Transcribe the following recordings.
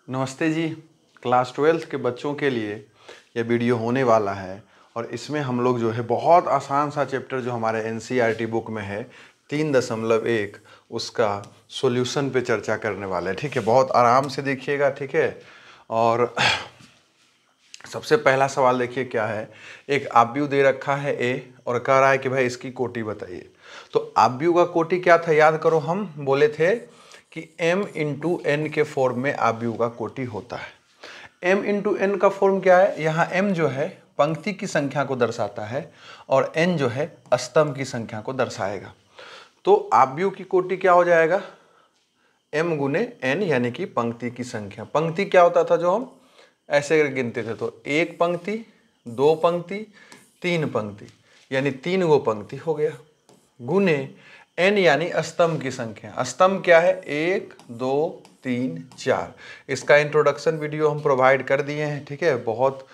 नमस्ते जी। Class 12th के बच्चों के लिए यह वीडियो होने वाला है और इसमें हम लोग जो है बहुत आसान सा चैप्टर जो हमारे एनसीईआरटी बुक में है 3.1 उसका सॉल्यूशन पे चर्चा करने वाले हैं। ठीक है, बहुत आराम से देखिएगा। ठीक है, और सबसे पहला सवाल देखिए क्या है। एक आव्यूह दे रखा है ए और कह रहा है कि भाई इसकी कोटि बताइए। तो आव्यूह का कोटि क्या था, याद करो, हम बोले थे कि m इंटू एन के फॉर्म में आव्यूह का कोटि होता है। m इंटू एन का फॉर्म क्या है, यहाँ m जो है पंक्ति की संख्या को दर्शाता है और n जो है स्तंभ की संख्या को दर्शाएगा। तो आव्यूह की कोटि क्या हो जाएगा, m गुने n यानी कि पंक्ति की संख्या। पंक्ति क्या होता था, जो हम ऐसे गिनते थे, तो एक पंक्ति, दो पंक्ति, तीन पंक्ति, यानी 3 गो पंक्ति हो गया, गुने n यानी स्तंभ की संख्या। स्तंभ क्या है, 1 2 3 4। इसका इंट्रोडक्शन वीडियो हम प्रोवाइड कर दिए हैं। ठीक है, बहुत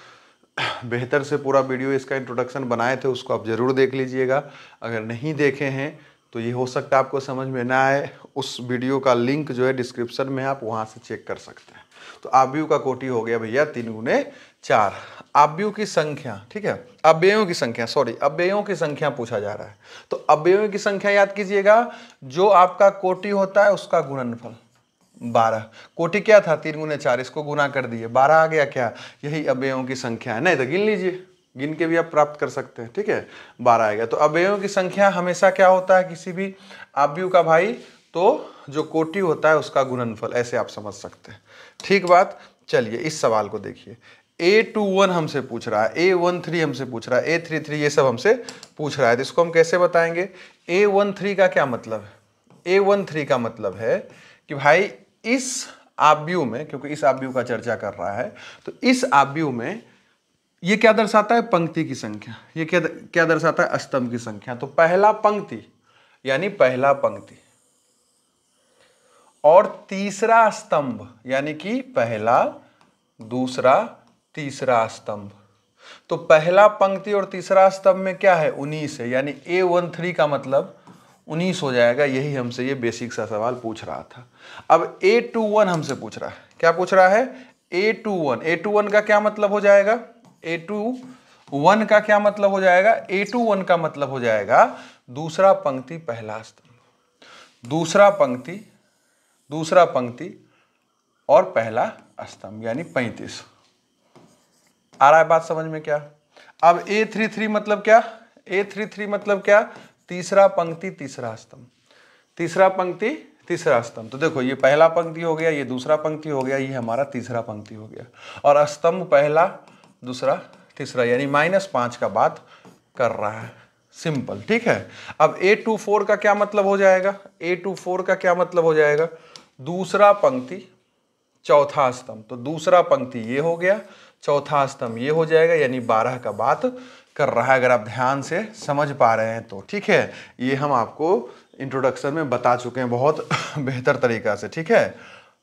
बेहतर से पूरा वीडियो इसका इंट्रोडक्शन बनाए थे, उसको आप ज़रूर देख लीजिएगा। अगर नहीं देखे हैं तो ये हो सकता है आपको समझ में ना आए, उस वीडियो का लिंक जो है डिस्क्रिप्शन में, आप वहाँ से चेक कर सकते हैं। तो आव्यूह का कोटि हो गया भैया 3 गुने 4। आव्यूह की संख्या, ठीक है, अव्ययों की संख्या, सॉरी अव्ययों की संख्या पूछा जा रहा है। तो अव्ययों की संख्या याद कीजिएगा, जो आपका कोटि होता है उसका गुणनफल 12। कोटि क्या था, 3 गुने 4, इसको गुना कर दिए, 12 आ गया। क्या, यही अव्ययों की संख्या है। नहीं तो गिन लीजिए, गिन के भी आप प्राप्त कर सकते हैं। ठीक है, 12 आएगा। तो अव्ययों की संख्या हमेशा क्या होता है किसी भी आव्यूह का भाई, तो जो कोटि होता है उसका गुणनफल, ऐसे आप समझ सकते हैं। ठीक बात। चलिए इस सवाल को देखिए। A21 हमसे पूछ रहा है, A13 हमसे पूछ रहा है, A33 ये सब हमसे पूछ रहा है। तो इसको हम कैसे बताएंगे। A13 का क्या मतलब है, A13 का मतलब है कि भाई इस आव्यूह में, क्योंकि इस आव्यूह का चर्चा कर रहा है, तो इस आव्यूह में ये क्या दर्शाता है, पंक्ति की संख्या। ये क्या दर्शाता है, स्तंभ की संख्या। तो पहला पंक्ति यानी पहला पंक्ति और तीसरा स्तंभ यानी कि पहला, दूसरा, तीसरा स्तंभ। तो पहला पंक्ति और तीसरा स्तंभ में क्या है, 19 है, यानी A13 का मतलब 19 हो जाएगा। यही हमसे ये बेसिक सा सवाल पूछ रहा था। अब A21 हमसे पूछ रहा है, क्या पूछ रहा है, A21 का क्या मतलब हो जाएगा, A21 का क्या मतलब हो जाएगा, A21 का मतलब हो जाएगा दूसरा पंक्ति पहला स्तंभ, दूसरा पंक्ति और पहला स्तंभ, यानी 35। आ रहा है बात समझ में क्या। अब A33 मतलब क्या, A33 मतलब क्या, तीसरा पंक्ति तीसरा स्तंभ, तीसरा पंक्ति तीसरा स्तंभ। तो देखो, ये पहला पंक्ति हो गया, ये दूसरा पंक्ति हो गया, ये हमारा तीसरा पंक्ति हो गया, और स्तंभ पहला, दूसरा, तीसरा, यानी -5 का बात कर रहा है। सिंपल। ठीक है। अब A24 का क्या मतलब हो जाएगा, A24 का क्या मतलब हो जाएगा, दूसरा पंक्ति चौथा स्तंभ। तो दूसरा पंक्ति ये हो गया, चौथा स्तंभ ये हो जाएगा, यानी 12 का बात कर रहा है, अगर आप ध्यान से समझ पा रहे हैं तो। ठीक है, ये हम आपको इंट्रोडक्शन में बता चुके हैं बहुत बेहतर तरीका से। ठीक है,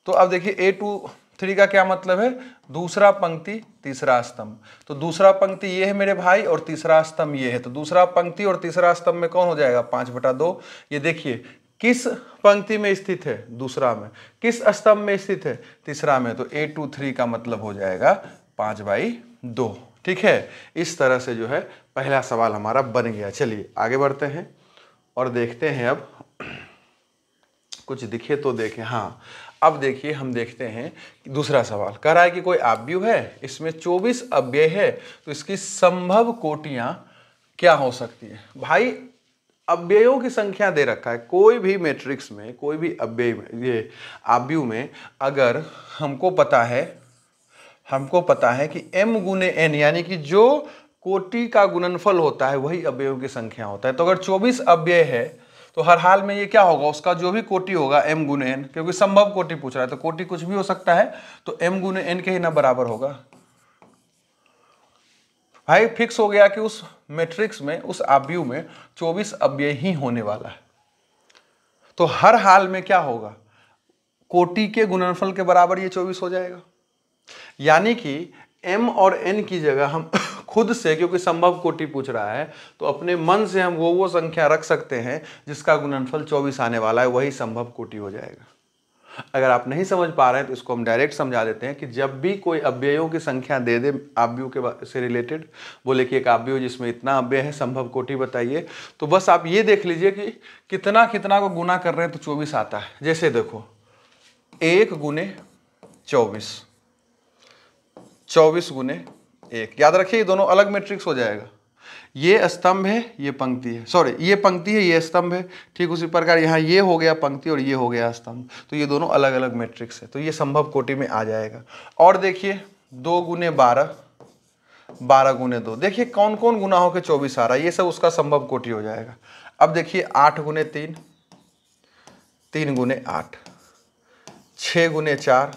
तो अब देखिए A23 का क्या मतलब है, दूसरा पंक्ति तीसरा स्तंभ। तो दूसरा पंक्ति ये है मेरे भाई और तीसरा स्तंभ ये है। तो दूसरा पंक्ति और तीसरा स्तंभ में कौन हो जाएगा, 5/2। ये देखिए किस पंक्ति में स्थित है, दूसरा में, किस स्तंभ में स्थित है, तीसरा में। तो A23 का मतलब हो जाएगा 5/2। ठीक है, इस तरह से जो है पहला सवाल हमारा बन गया। चलिए आगे बढ़ते हैं और देखते हैं। अब कुछ दिखे तो देखें। हाँ, अब देखिए हम देखते हैं कि दूसरा सवाल कह रहा है कि कोई आव्यूह है, इसमें 24 अव्यय है, तो इसकी संभव कोटियां क्या हो सकती है। भाई अव्ययों की संख्या दे रखा है, कोई भी मैट्रिक्स में, कोई भी अव्यय में, ये आव्यूह में, अगर हमको पता है कि m गुने n, यानी कि जो कोटि का गुणनफल होता है वही अव्ययों की संख्या होता है। तो अगर 24 अव्यय है तो हर हाल में ये क्या होगा, उसका जो भी कोटि होगा m गुने n, क्योंकि संभव कोटि पूछ रहा है तो कोटि कुछ भी हो सकता है, तो m गुने n के ही ना बराबर होगा। भाई फिक्स हो गया कि उस मैट्रिक्स में, उस आव्यूह में 24 अव्यय ही होने वाला है। तो हर हाल में क्या होगा, कोटि के गुणनफल के बराबर ये 24 हो जाएगा। यानी कि m और n की जगह हम खुद से, क्योंकि संभव कोटि पूछ रहा है, तो अपने मन से हम वो संख्या रख सकते हैं जिसका गुणनफल 24 आने वाला है, वही संभव कोटि हो जाएगा। अगर आप नहीं समझ पा रहे हैं तो इसको हम डायरेक्ट समझा देते हैं कि जब भी कोई अव्ययों की संख्या दे दे आव्यूह के से रिलेटेड, बोले कि एक आव्यूह जिसमें इतना अव्यय है संभव कोटि बताइए, तो बस आप ये देख लीजिए कि कितना कितना को गुना कर रहे हैं तो 24 आता है। जैसे देखो 1 गुने 24, 24 गुने 1, याद रखिए ये दोनों अलग मैट्रिक्स हो जाएगा। ये स्तंभ है, ये पंक्ति है, सॉरी ये पंक्ति है, ये स्तंभ है। ठीक उसी प्रकार यहाँ ये हो गया पंक्ति और ये हो गया स्तंभ, तो ये दोनों अलग अलग मैट्रिक्स है, तो ये संभव कोटि में आ जाएगा। और देखिए 2 गुने 12, 12 गुने 2, देखिए कौन कौन गुना होकर 24 आ रहा है, ये सब उसका संभव कोटि हो जाएगा। अब देखिए 8 गुने 3, 3 गुने 8, 6 गुने 4,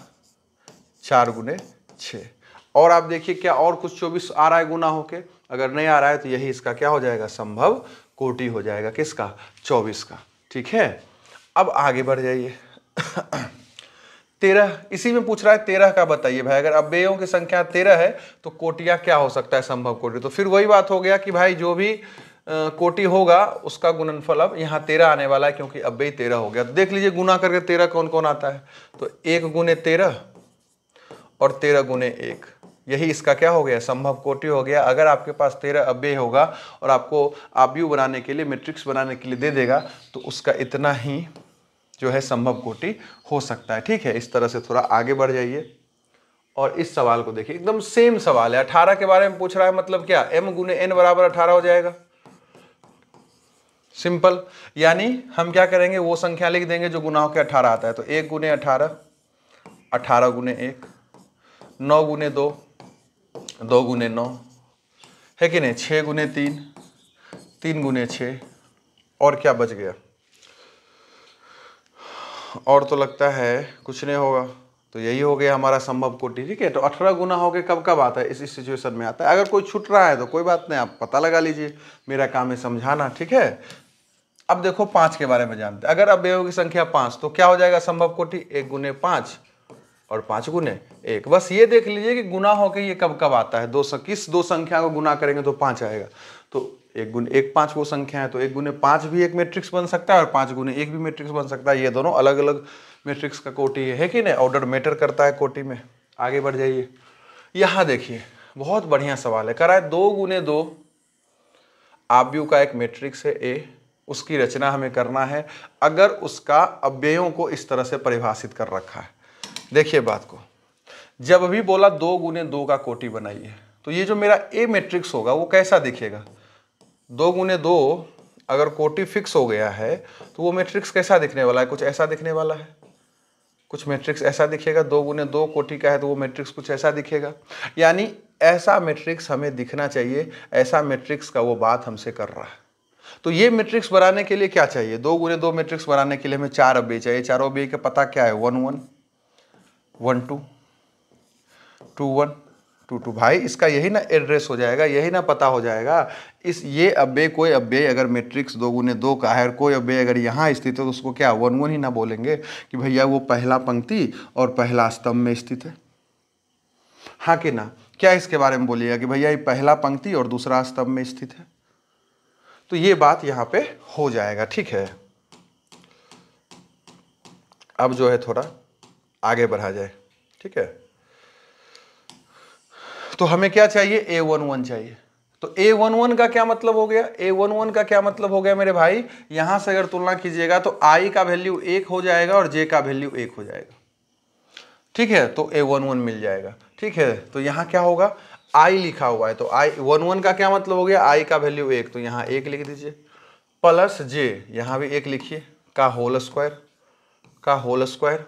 4 गुने 6। और आप देखिए क्या और कुछ 24 आ रहा है गुना होके, अगर नहीं आ रहा है तो यही इसका क्या हो जाएगा, संभव कोटि हो जाएगा, किसका, 24 का। ठीक है, अब आगे बढ़ जाइए 13, इसी में पूछ रहा है 13 का बताइए भाई। अगर अव्ययों की संख्या 13 है तो कोटियां क्या हो सकता है, संभव कोटि। तो फिर वही बात हो गया कि भाई जो भी कोटि होगा उसका गुणनफल अब यहाँ 13 आने वाला है, क्योंकि अव्यय 13 हो गया। तो देख लीजिए गुना करके 13 कौन कौन आता है, तो 1 गुने 13 और 13 गुने 1, यही इसका क्या हो गया, संभव कोटि हो गया। अगर आपके पास 13 अव्यय होगा और आपको आव्यूह बनाने के लिए, मैट्रिक्स बनाने के लिए दे देगा, तो उसका इतना ही जो है संभव कोटि हो सकता है। ठीक है, इस तरह से थोड़ा आगे बढ़ जाइए और इस सवाल को देखिए, एकदम सेम सवाल है। 18 के बारे में पूछ रहा है, मतलब क्या, m गुने n बराबर 18 हो जाएगा, सिंपल। यानी हम क्या करेंगे, वो संख्या लिख देंगे जो गुना होकर 18 आता है। तो 1 गुने 18, 18 गुने 1, 9 गुने 2, 2 गुने 9, है कि नहीं, 6 गुने 3, 3 गुने 6, और क्या बच गया, और तो लगता है कुछ नहीं होगा, तो यही हो गया हमारा संभव कोटि। ठीक है, तो 18 गुना हो गए कब कब आता है, इस सिचुएशन में आता है। अगर कोई छूट रहा है तो कोई बात नहीं, आप पता लगा लीजिए, मेरा काम है समझाना। ठीक है, अब देखो 5 के बारे में जानते हैं। अगर अव्ययों की संख्या 5 तो क्या हो जाएगा संभव कोटि, 1 गुने 5 और 5 गुने 1। बस ये देख लीजिए कि गुना होकर ये कब कब आता है, किस दो संख्या को गुना करेंगे तो 5 आएगा। तो 1 गुने 1 5 वो संख्या है, तो 1 गुने 5 भी एक मैट्रिक्स बन सकता है और 5 गुने 1 भी मैट्रिक्स बन सकता है। ये दोनों अलग अलग मैट्रिक्स का कोटि है कि नहीं, ऑर्डर मैटर करता है कोटि में। आगे बढ़ जाइए, यहाँ देखिए बहुत बढ़िया सवाल है, करा है 2 गुने 2 आव्यूह का एक मैट्रिक्स है A, उसकी रचना हमें करना है अगर उसका अव्ययों को इस तरह से परिभाषित कर रखा है। देखिए बात को, जब भी बोला 2 गुने 2 का कोटि बनाइए, तो ये जो मेरा A मैट्रिक्स होगा वो कैसा दिखेगा, 2 गुने 2 अगर कोटि फिक्स हो गया है तो वो मैट्रिक्स कैसा दिखने वाला है, कुछ ऐसा दिखने वाला है, कुछ मैट्रिक्स ऐसा दिखेगा। 2 गुने 2 कोटि का है तो वो मैट्रिक्स कुछ ऐसा दिखेगा, यानी ऐसा मैट्रिक्स हमें दिखना चाहिए, ऐसा मैट्रिक्स का वो बात हमसे कर रहा है। तो ये मैट्रिक्स बनाने के लिए क्या चाहिए, 2 गुने 2 मैट्रिक्स बनाने के लिए हमें 4 अव्यय चाहिए। चारों अव्यय का पता क्या है, 1 1 1 2 2 1 2 2। भाई इसका यही ना एड्रेस हो जाएगा, यही ना पता हो जाएगा। इस ये अव्यय, कोई अव्यय अगर मैट्रिक्स 2 गुने 2 का है और कोई अव्यय अगर यहाँ स्थित है तो उसको क्या 1 1 ही ना बोलेंगे कि भैया वो पहला पंक्ति और पहला स्तंभ में स्थित है, हाँ कि ना। क्या इसके बारे में बोलिएगा कि भैया ये पहला पंक्ति और दूसरा स्तंभ में स्थित है, तो ये बात यहाँ पे हो जाएगा। ठीक है, अब जो है थोड़ा आगे बढ़ा जाए। ठीक है, तो हमें क्या चाहिए, A11 चाहिए। तो A11 का क्या मतलब हो गया, A11 का क्या मतलब हो गया मेरे भाई, यहां से अगर तुलना कीजिएगा तो I का वैल्यू 1 हो जाएगा और J का वैल्यू 1 हो जाएगा। ठीक है, तो A11 मिल जाएगा। ठीक है, तो यहाँ क्या होगा, I लिखा हुआ है, तो I11 का क्या मतलब हो गया, I का वैल्यू 1, तो यहाँ 1 लिख दीजिए, प्लस J, यहाँ भी 1 लिखिए, का होल स्क्वायर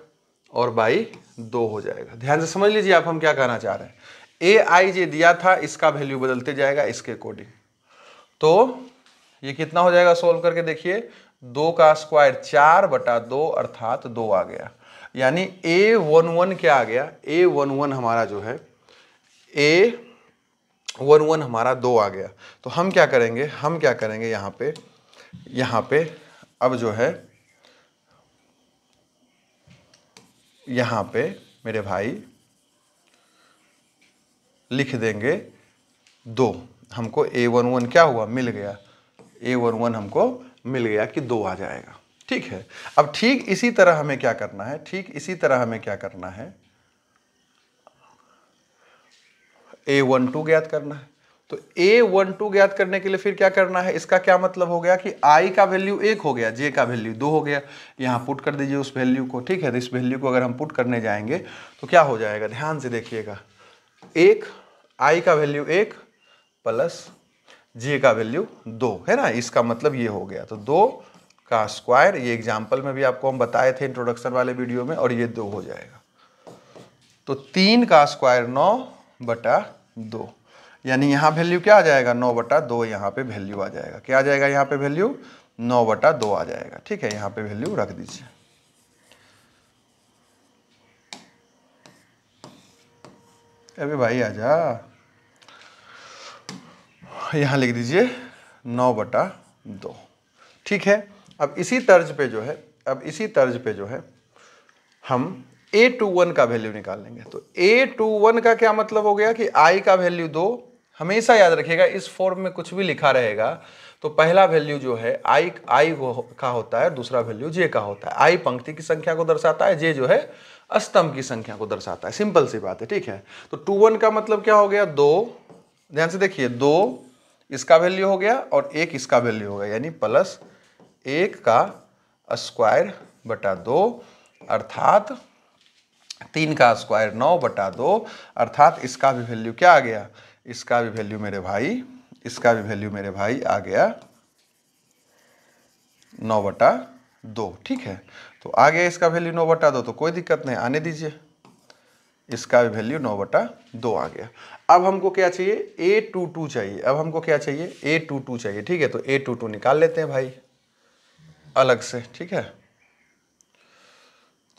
और बाई 2 हो जाएगा। ध्यान से समझ लीजिए आप हम क्या कहना चाह रहे हैं। AIJ दिया था, इसका वैल्यू बदलते जाएगा इसके अकॉर्डिंग। तो ये कितना हो जाएगा, सोल्व करके देखिए, 2 का स्क्वायर 4/2 अर्थात 2 आ गया। यानी A11 क्या आ गया, A11 हमारा जो है, A11 हमारा 2 आ गया। तो हम क्या करेंगे, यहाँ पे अब जो है, यहाँ पे मेरे भाई लिख देंगे 2, हमको A11 क्या हुआ, मिल गया, A11 हमको मिल गया कि 2 आ जाएगा। ठीक है। अब ठीक इसी तरह हमें क्या करना है, ठीक इसी तरह हमें क्या करना है, A12 ज्ञात करना है। तो A12 ज्ञात करने के लिए फिर क्या करना है, इसका क्या मतलब हो गया कि I का वैल्यू 1 हो गया, J का वैल्यू 2 हो गया। यहाँ पुट कर दीजिए उस वैल्यू को, ठीक है। तो इस वैल्यू को अगर हम पुट करने जाएंगे तो क्या हो जाएगा, ध्यान से देखिएगा, 1 I का वैल्यू 1 प्लस J का वैल्यू 2 है ना, इसका मतलब ये हो गया। तो 2 का स्क्वायर, ये एग्जाम्पल में भी आपको हम बताए थे इंट्रोडक्शन वाले वीडियो में, और ये 2 हो जाएगा। तो 3 का स्क्वायर 9/2, यानी यहाँ वैल्यू क्या आ जाएगा, 9/2 यहाँ पे वैल्यू आ जाएगा। क्या आ जाएगा यहाँ पे वैल्यू, 9/2 आ जाएगा, ठीक है। यहाँ पे वैल्यू रख दीजिए। अबे भाई आजा, यहाँ लिख दीजिए 9/2, ठीक है। अब इसी तर्ज पे जो है हम A21 का वैल्यू निकालेंगे। तो A21 का क्या मतलब हो गया कि I का वैल्यू 2, हमेशा याद रखिएगा इस फॉर्म में कुछ भी लिखा रहेगा तो पहला वैल्यू जो है I का होता है, दूसरा वैल्यू J का होता है। I पंक्ति की संख्या को दर्शाता है, J जो है स्तंभ की संख्या को दर्शाता है। सिंपल सी बात है, ठीक है। तो 21 का मतलब क्या हो गया, 2, ध्यान से देखिए, 2 इसका वैल्यू हो गया और 1 इसका वैल्यू हो गया, यानी प्लस 1 का स्क्वायर बटा 2, अर्थात 3 का स्क्वायर 9/2, अर्थात इसका भी वैल्यू क्या आ गया, इसका भी वैल्यू मेरे भाई, इसका भी वैल्यू मेरे भाई आ गया 9/2, ठीक है। तो आ गया इसका वैल्यू 9/2, तो कोई दिक्कत नहीं, आने दीजिए। इसका भी वैल्यू 9/2 आ गया। अब हमको क्या चाहिए, A22 चाहिए। अब हमको क्या चाहिए, A22 चाहिए, ठीक है। तो A22 निकाल लेते हैं भाई अलग से, ठीक है।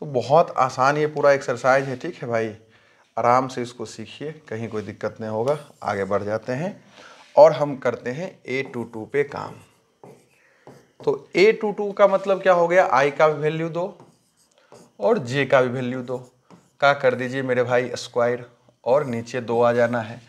तो बहुत आसान ये पूरा एक्सरसाइज है, ठीक है भाई। आराम से इसको सीखिए, कहीं कोई दिक्कत नहीं होगा। आगे बढ़ जाते हैं और हम करते हैं A22 पे काम। तो A22 का मतलब क्या हो गया, I का भी वैल्यू 2 और J का भी वैल्यू 2 का कर दीजिए मेरे भाई स्क्वायर, और नीचे 2 आ जाना है।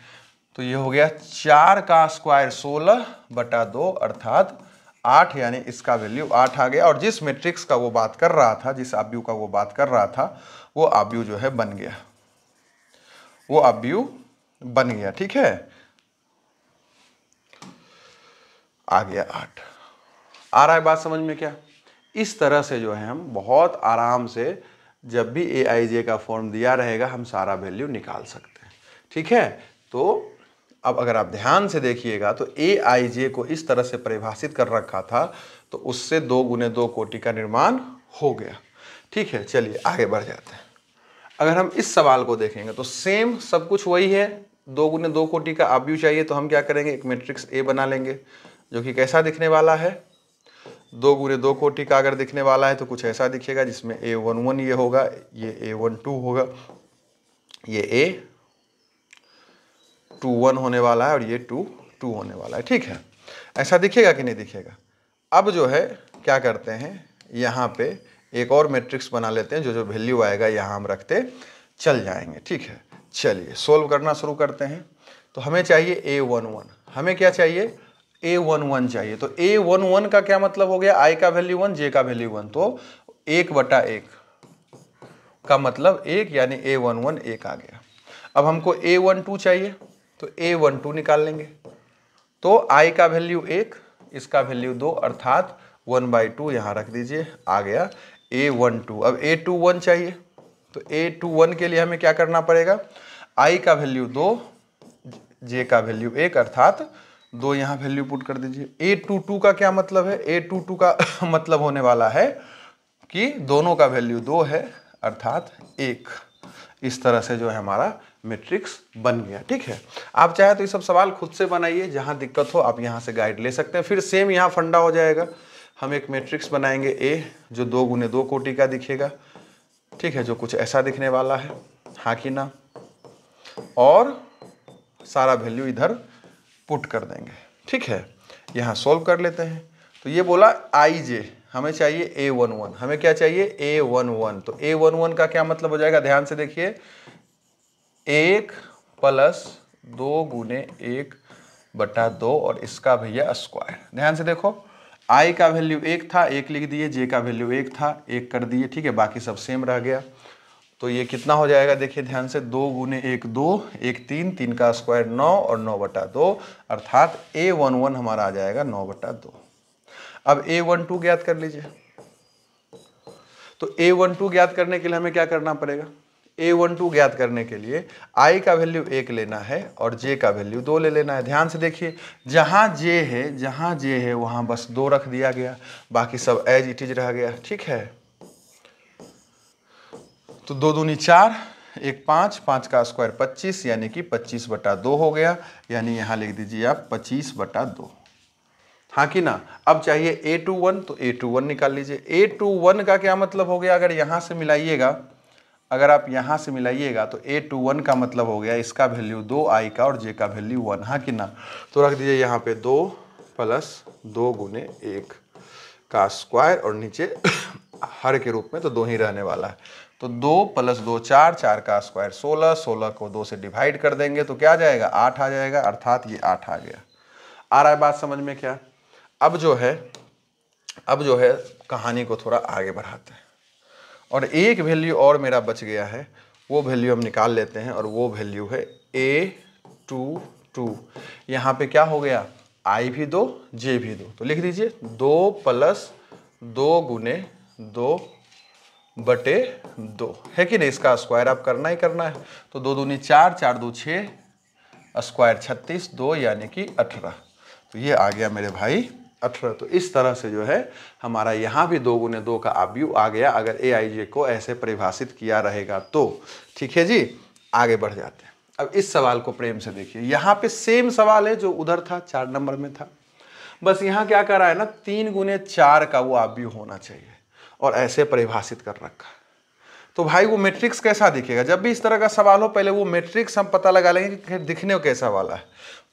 तो ये हो गया 4 का स्क्वायर 16/2, अर्थात 8, यानी इसका वैल्यू 8 आ गया। और जिस मैट्रिक्स का वो बात कर रहा था, जिस आव्यूह का वो बात कर रहा था, वो आव्यूह जो है बन गया, वो आव्यूह बन गया, ठीक है। आ गया 8। आ रहा है बात समझ में क्या? इस तरह से जो है हम बहुत आराम से, जब भी AIJ का फॉर्म दिया रहेगा, हम सारा वैल्यू निकाल सकते हैं, ठीक है। तो अब अगर आप ध्यान से देखिएगा तो AIJ को इस तरह से परिभाषित कर रखा था, तो उससे 2 × 2 कोटि का निर्माण हो गया, ठीक है। चलिए आगे बढ़ जाते हैं। अगर हम इस सवाल को देखेंगे तो सेम सब कुछ वही है, 2 × 2 कोटि का आव्यूह चाहिए। तो हम क्या करेंगे, एक मैट्रिक्स A बना लेंगे, जो कि कैसा दिखने वाला है, 2 × 2 कोटि का अगर दिखने वाला है तो कुछ ऐसा दिखेगा, जिसमें A11 ये होगा, ये A12 होगा, ये A21 होने वाला है, और ये 2 होने वाला है, ठीक है। ऐसा दिखेगा कि नहीं दिखेगा? अब जो है क्या करते हैं, यहाँ पे एक और मैट्रिक्स बना लेते हैं, जो जो वैल्यू आएगा यहाँ हम रखते चल जाएंगे, ठीक है। चलिए सोल्व करना शुरू करते हैं। तो हमें चाहिए A11, हमें क्या चाहिए, A11 चाहिए। तो A11 का क्या मतलब हो गया, I का वैल्यू 1, J का वैल्यू 1, तो 1/1 का मतलब 1, यानी A11 1 आ गया। अब हमको A12 चाहिए, तो A12 निकाल लेंगे। तो I का वैल्यू 1, इसका वैल्यू 2, अर्थात 1/2 यहाँ रख दीजिए, आ गया A12। अब A21 चाहिए, तो A21 के लिए हमें क्या करना पड़ेगा, I का वैल्यू 2, J का वैल्यू 1, अर्थात 2 यहाँ वैल्यू पुट कर दीजिए। A22 का क्या मतलब है, A22 का मतलब होने वाला है कि दोनों का वैल्यू 2 है, अर्थात 1। इस तरह से जो है हमारा मैट्रिक्स बन गया, ठीक है। आप चाहे तो ये सब सवाल खुद से बनाइए, जहाँ दिक्कत हो आप यहाँ से गाइड ले सकते हैं। फिर सेम यहाँ फंडा हो जाएगा, हम एक मैट्रिक्स बनाएंगे A, जो 2 × 2 कोटि का दिखेगा, ठीक है, जो कुछ ऐसा दिखने वाला है, हाँ कि ना, और सारा वैल्यू इधर पुट कर देंगे, ठीक है। यहाँ सोल्व कर लेते हैं। तो ये बोला IJ, हमें चाहिए A11, हमें क्या चाहिए, A11। तो A11 का क्या मतलब हो जाएगा, ध्यान से देखिए, 1 + 2 × 1/2, और इसका भैया स्क्वायर। ध्यान से देखो, आई का वैल्यू 1 था, 1 लिख दिए, जे का वैल्यू 1 था, 1 कर दिए, ठीक है, बाकी सब सेम रह गया। तो ये कितना हो जाएगा, देखिए ध्यान से, 2 गुने 1 2, 1 3, 3 का स्क्वायर 9 और 9/2, अर्थात A11 हमारा आ जाएगा 9/2। अब A12 ज्ञात कर लीजिए। तो A12 ज्ञात करने के लिए हमें क्या करना पड़ेगा, A12 ज्ञात करने के लिए I का वैल्यू 1 लेना है और J का वैल्यू 2 ले लेना है। ध्यान से देखिए, जहाँ J है वहाँ बस 2 रख दिया गया, बाकी सब एज इट इज रह गया, ठीक है। तो 2 दूनी 4, 1 5, 5 का स्क्वायर 25, यानी कि 25/2 हो गया, यानी यहाँ लिख दीजिए आप 25/2। हाँ कि ना। अब चाहिए A21, तो A21 निकाल लीजिए। A21 का क्या मतलब हो गया, अगर यहाँ से मिलाइएगा, अगर आप यहाँ से मिलाइएगा तो A21 का मतलब हो गया इसका वैल्यू 2, I का, और J का वैल्यू 1। हाँ कि ना। तो रख दीजिए यहाँ पे 2 + 2 गुने 1 का स्क्वायर, और नीचे हर के रूप में तो 2 ही रहने वाला है। तो 2 + 2 4, 4 का स्क्वायर 16, 16 को 2 से डिवाइड कर देंगे तो क्या आ जाएगा, 8 आ जाएगा, अर्थात ये 8 आ गया। आ रहा है बात समझ में क्या। अब जो है कहानी को थोड़ा आगे बढ़ाते हैं, और एक वैल्यू और मेरा बच गया है, वो वैल्यू हम निकाल लेते हैं, और वो वैल्यू है A22। यहाँ पे क्या हो गया, I भी 2, J भी 2, तो लिख दीजिए 2 + 2 गुने 2/2 है कि नहीं। इसका स्क्वायर आप करना ही करना है। तो 2 दूनी 4, 4 2 6, स्क्वायर 36, 2 यानी कि 18। तो ये आ गया मेरे भाई 18। तो इस तरह से जो है हमारा यहाँ भी 2 गुने 2 का आव्यूह आ गया, अगर AIJ को ऐसे परिभाषित किया रहेगा तो। ठीक है जी, आगे बढ़ जाते हैं। अब इस सवाल को प्रेम से देखिए, यहाँ पे सेम सवाल है जो उधर था, 4 नंबर में था, बस यहाँ क्या कर रहा है ना, 3 गुने 4 का वो आव्यूह होना चाहिए, और ऐसे परिभाषित कर रखा है। तो भाई वो मैट्रिक्स कैसा दिखेगा, जब भी इस तरह का सवाल हो पहले वो मैट्रिक्स हम पता लगा लेंगे कि दिखने को कैसा वाला है।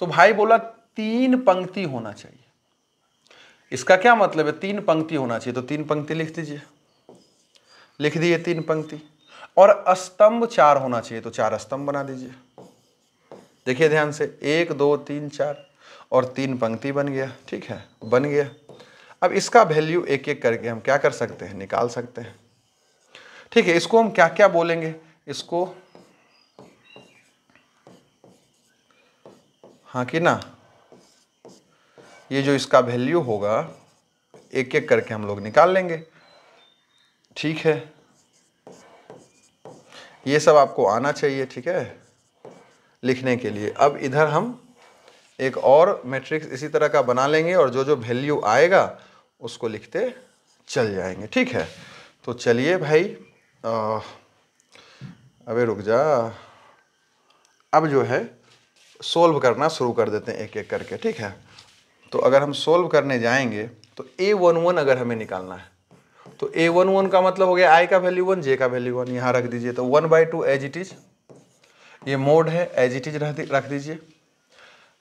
तो भाई बोला 3 पंक्ति होना चाहिए। इसका क्या मतलब है, 3 पंक्ति होना चाहिए, तो 3 पंक्ति लिख दीजिए, लिख दिए 3 पंक्ति। और स्तंभ 4 होना चाहिए, तो 4 स्तंभ बना दीजिए। देखिए ध्यान से, 1 2 3 4 और 3 पंक्ति बन गया, ठीक है, बन गया। अब इसका वैल्यू एक एक करके हम क्या कर सकते हैं, निकाल सकते हैं। ठीक है, इसको हम क्या क्या बोलेंगे, इसको, हाँ कि ना, ये जो इसका वैल्यू होगा एक एक करके हम लोग निकाल लेंगे। ठीक है, ये सब आपको आना चाहिए, ठीक है, लिखने के लिए। अब इधर हम एक और मैट्रिक्स इसी तरह का बना लेंगे, और जो जो वैल्यू आएगा उसको लिखते चल जाएंगे। ठीक है, तो चलिए भाई, अबे रुक जा, अब जो है सोल्व करना शुरू कर देते हैं एक एक करके। ठीक है, तो अगर हम सोल्व करने जाएंगे तो A11 अगर हमें निकालना है, तो A11 का मतलब हो गया I का वैल्यू 1, J का वैल्यू 1, यहाँ रख दीजिए। तो 1/2 एज इट इज, ये मोड है, एज इट इज रख दीजिए।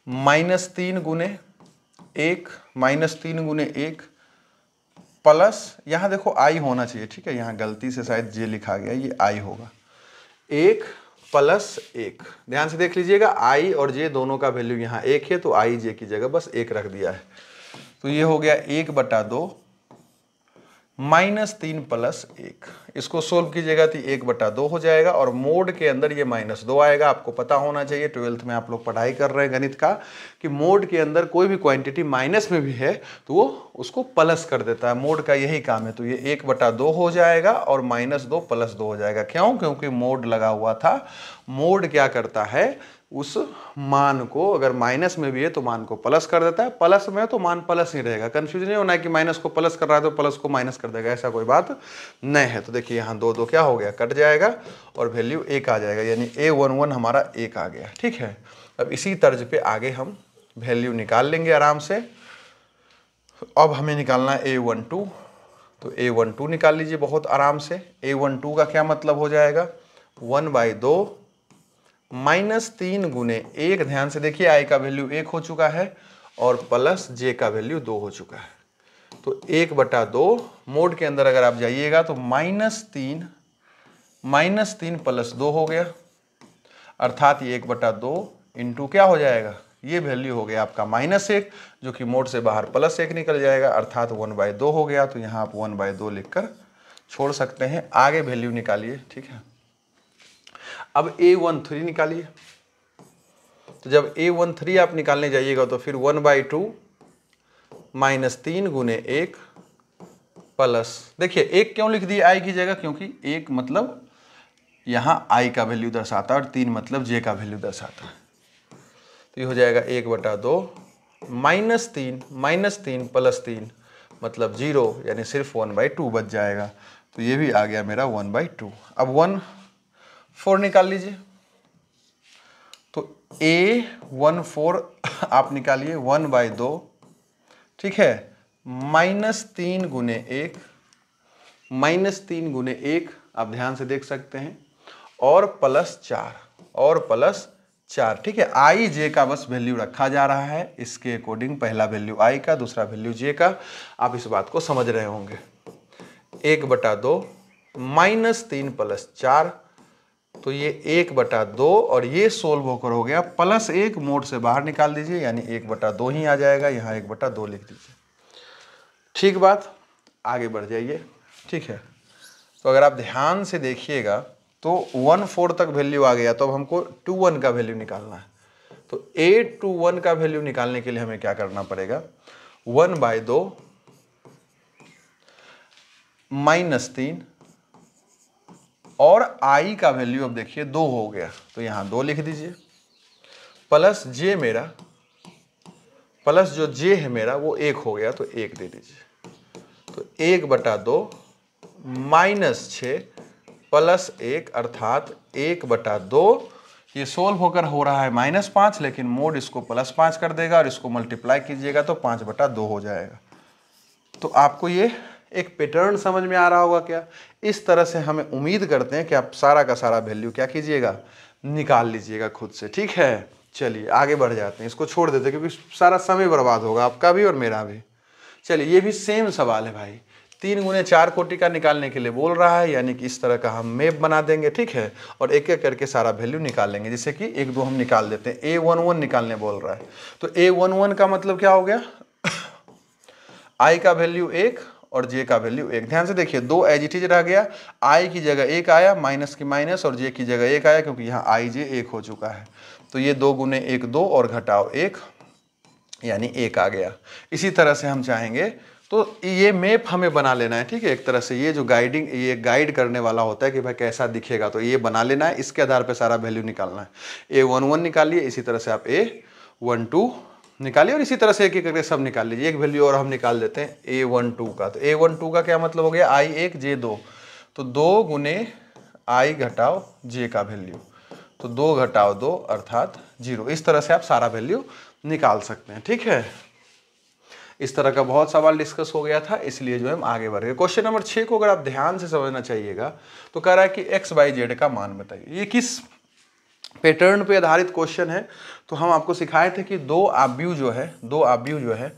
-3 गुने 1, -3 गुने 1 प्लस, यहाँ देखो I होना चाहिए, ठीक है, यहाँ गलती से शायद J लिखा गया, ये I होगा, 1 + 1। ध्यान से देख लीजिएगा, I और J दोनों का वैल्यू यहाँ 1 है, तो I J की जगह बस 1 रख दिया है। तो ये हो गया 1/2 -3 + 1। इसको सोल्व कीजिएगा तो 1/2 हो जाएगा, और मोड के अंदर ये -2 आएगा। आपको पता होना चाहिए, 12th में आप लोग पढ़ाई कर रहे हैं गणित का, कि मोड के अंदर कोई भी क्वांटिटी माइनस में भी है तो वो उसको प्लस कर देता है, मोड का यही काम है। तो ये 1/2 हो जाएगा और -2 + 2 हो जाएगा। क्यों? क्योंकि मोड लगा हुआ था। मोड क्या करता है, उस मान को अगर माइनस में भी है तो मान को प्लस कर देता है, प्लस में तो मान प्लस ही रहेगा। कंफ्यूजन नहीं होना है कि माइनस को प्लस कर रहा है तो प्लस को माइनस कर देगा, ऐसा कोई बात नहीं है। तो देखिए यहाँ 2 2 क्या हो गया, कट जाएगा और वैल्यू 1 आ जाएगा, यानी A11 हमारा 1 आ गया। ठीक है, अब इसी तर्ज पे आगे हम वैल्यू निकाल लेंगे आराम से। अब हमें निकालना है A12, तो A12 निकाल लीजिए बहुत आराम से। A12 का क्या मतलब हो जाएगा, 1/2 -3 गुने 1, ध्यान से देखिए I का वैल्यू 1 हो चुका है और प्लस J का वैल्यू 2 हो चुका है। तो 1/2 मोड के अंदर अगर आप जाइएगा तो -3 + 2 हो गया, अर्थात ये 1/2 इंटू क्या हो जाएगा, ये वैल्यू हो गया आपका -1, जो कि मोड से बाहर +1 निकल जाएगा, अर्थात 1/2 हो गया। तो यहाँ आप 1/2 लिखकर छोड़ सकते हैं। आगे वैल्यू निकालिए, ठीक है। अब A13 निकालिए। तो जब A13 आप निकालने जाइएगा तो फिर 1/2 -3 गुने 1 प्लस, देखिए 1 क्यों लिख दिए आई की जगह, क्योंकि 1 मतलब यहाँ आई का वैल्यू दर्शाता है और 3 मतलब जे का वैल्यू दर्शाता है। तो ये हो जाएगा 1/2 -3 प्लस 3 मतलब 0, यानी सिर्फ 1/2 बच जाएगा। तो ये भी आ गया मेरा 1/2। अब 1/4 निकाल लीजिए। तो A14 आप निकालिए 1/2, ठीक है, -3 गुने 1, -3 गुने 1 आप ध्यान से देख सकते हैं, और +4, ठीक है। आई जे का बस वैल्यू रखा जा रहा है, इसके अकॉर्डिंग पहला वैल्यू आई का, दूसरा वैल्यू जे का। आप इस बात को समझ रहे होंगे। 1/2 -3 + 4, तो ये 1/2 और ये सोल्व होकर हो गया +1, मोड से बाहर निकाल दीजिए, यानी 1/2 ही आ जाएगा। यहाँ 1/2 लिख दीजिए। ठीक बात, आगे बढ़ जाइए, ठीक है। तो अगर आप ध्यान से देखिएगा तो 1/4 तक वैल्यू आ गया। तो अब हमको 2/1 का वैल्यू निकालना है। तो A21 का वैल्यू निकालने के लिए हमें क्या करना पड़ेगा, 1/2 -3 और आई का वैल्यू अब देखिए 2 हो गया, तो यहाँ 2 लिख दीजिए, प्लस जे मेरा, प्लस जो जे है मेरा वो 1 हो गया, तो 1 दे दीजिए। तो 1/2 -6 + 1 अर्थात 1/2। ये सोल्व होकर हो रहा है -5, लेकिन मोड इसको +5 कर देगा और इसको मल्टीप्लाई कीजिएगा तो 5/2 हो जाएगा। तो आपको ये एक पैटर्न समझ में आ रहा होगा क्या। इस तरह से हमें उम्मीद करते हैं कि आप सारा का सारा वैल्यू क्या कीजिएगा, निकाल लीजिएगा खुद से, ठीक है। चलिए आगे बढ़ जाते हैं, इसको छोड़ देते हैं क्योंकि सारा समय बर्बाद होगा, आपका भी और मेरा भी। चलिए ये भी सेम सवाल है भाई, 3 गुने 4 कोटि का निकालने के लिए बोल रहा है, यानी कि इस तरह का हम मैप बना देंगे, ठीक है, और एक एक करके सारा वैल्यू निकाल लेंगे। जैसे कि 1 2 हम निकाल देते हैं। A11 निकालने बोल रहा है, तो A11 का मतलब क्या हो गया, आई का वैल्यू 1 और जे का वैल्यू 1। ध्यान से देखिए, 2 एज इट इज रह गया, आई की जगह 1 आया, माइनस की माइनस, और जे की जगह 1 आया, क्योंकि यहाँ आई जे 1 हो चुका है। तो ये 2 गुने 1 2 और घटाओ 1, यानी 1 आ गया। इसी तरह से हम चाहेंगे तो ये मैप हमें बना लेना है, ठीक है। एक तरह से ये जो गाइडिंग, ये गाइड करने वाला होता है कि भाई कैसा दिखेगा, तो ये बना लेना है, इसके आधार पे सारा वैल्यू निकालना है। A11 निकालिए, इसी तरह से आप A12 निकालिए, और इसी तरह से एक एक करके सब निकाल लीजिए। एक वैल्यू और हम निकाल देते हैं A12 का। तो A12 का क्या मतलब हो गया, I1 J2, तो 2 गुने आई घटाओ जे का वैल्यू, तो 2 घटाओ 2 अर्थात 0। इस तरह से आप सारा वैल्यू निकाल सकते हैं, ठीक है। इस तरह का बहुत सवाल डिस्कस हो गया था, इसलिए जो है हम आगे बढ़ गए। क्वेश्चन नंबर 6 को अगर आप ध्यान से समझना चाहिएगा तो कह रहा है कि x y z का मान बताइए। ये किस पैटर्न पे आधारित क्वेश्चन है, तो हम आपको सिखाए थे कि दो आव्यूह जो है